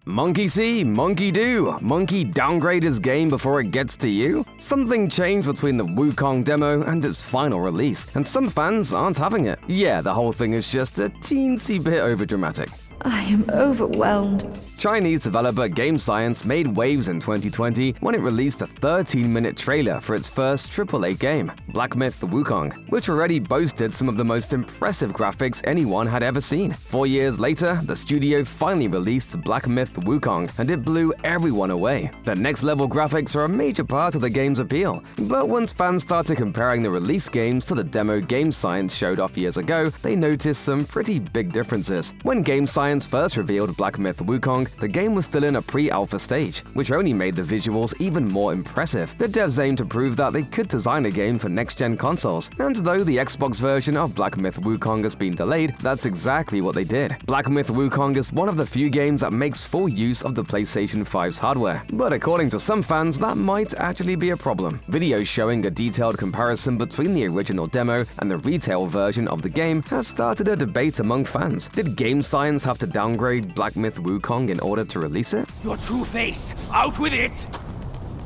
Monkey see, monkey do. Monkey downgrade his game before it gets to you? Something changed between the Wukong demo and its final release, and some fans aren't having it. Yeah, the whole thing is just a teensy bit overdramatic. I am overwhelmed. Chinese developer Game Science made waves in 2020 when it released a 13-minute trailer for its first AAA game, Black Myth: Wukong, which already boasted some of the most impressive graphics anyone had ever seen. 4 years later, the studio finally released Black Myth: Wukong, and it blew everyone away. The next-level graphics are a major part of the game's appeal, but once fans started comparing the release games to the demo Game Science showed off years ago, they noticed some pretty big differences. When Game Science first revealed Black Myth: Wukong, the game was still in a pre-alpha stage, which only made the visuals even more impressive. The devs aimed to prove that they could design a game for next-gen consoles, and though the Xbox version of Black Myth: Wukong has been delayed, that's exactly what they did. Black Myth: Wukong is one of the few games that makes full use of the PlayStation 5's hardware, but according to some fans, that might actually be a problem. Videos showing a detailed comparison between the original demo and the retail version of the game has started a debate among fans. Did Game Science have to downgrade Black Myth: Wukong in order to release it? Your true face, out with it!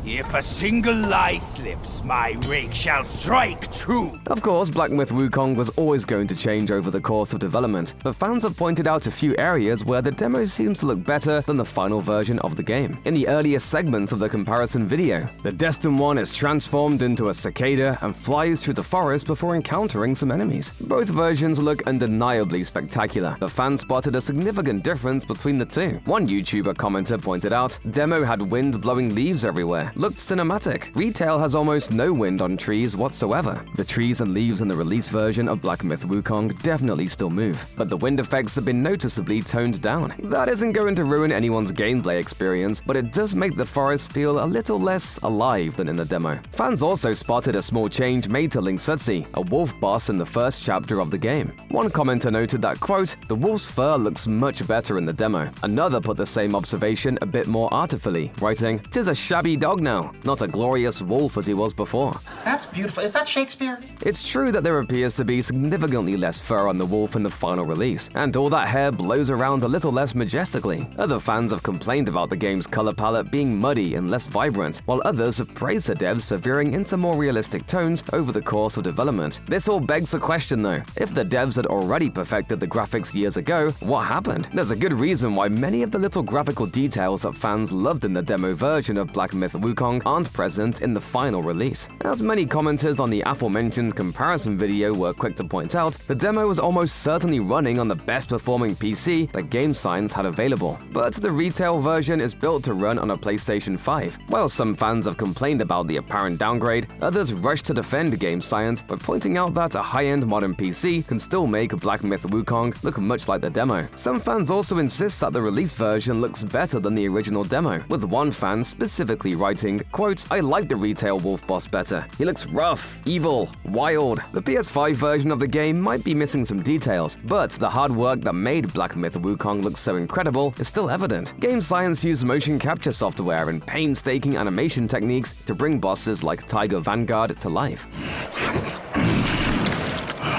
If a single lie slips, my rake shall strike true. Of course, Black Myth: Wukong was always going to change over the course of development, but fans have pointed out a few areas where the demo seems to look better than the final version of the game. In the earliest segments of the comparison video, the Destined One is transformed into a cicada and flies through the forest before encountering some enemies. Both versions look undeniably spectacular, but fans spotted a significant difference between the two. One YouTuber commenter pointed out, "Demo had wind blowing leaves everywhere. Looked cinematic. Retail has almost no wind on trees whatsoever. The trees and leaves in the release version of Black Myth: Wukong definitely still move, but the wind effects have been noticeably toned down. That isn't going to ruin anyone's gameplay experience, but it does make the forest feel a little less alive than in the demo." Fans also spotted a small change made to Ling Sutsi, a wolf boss in the first chapter of the game. One commenter noted that, quote, "The wolf's fur looks much better in the demo." Another put the same observation a bit more artfully, writing, "'Tis a shabby dog now, not a glorious wolf as he was before." That's beautiful. Is that Shakespeare? It's true that there appears to be significantly less fur on the wolf in the final release, and all that hair blows around a little less majestically. Other fans have complained about the game's color palette being muddy and less vibrant, while others have praised the devs for veering into more realistic tones over the course of development. This all begs the question though, if the devs had already perfected the graphics years ago, what happened? There's a good reason why many of the little graphical details that fans loved in the demo version of Black Myth: Wukong aren't present in the final release. As many commenters on the aforementioned comparison video were quick to point out, the demo was almost certainly running on the best performing PC that Game Science had available, but the retail version is built to run on a PlayStation 5. While some fans have complained about the apparent downgrade, others rushed to defend Game Science by pointing out that a high-end modern PC can still make Black Myth: Wukong look much like the demo. Some fans also insist that the release version looks better than the original demo, with one fan specifically writing, quote, "I like the retail wolf boss better. He looks rough, evil, wild." The PS5 version of the game might be missing some details, but the hard work that made Black Myth: Wukong look so incredible is still evident. Game Science used motion capture software and painstaking animation techniques to bring bosses like Tiger Vanguard to life.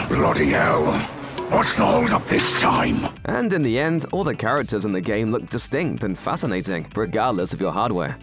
Bloody hell. What's the hold-up this time? And in the end, all the characters in the game look distinct and fascinating, regardless of your hardware.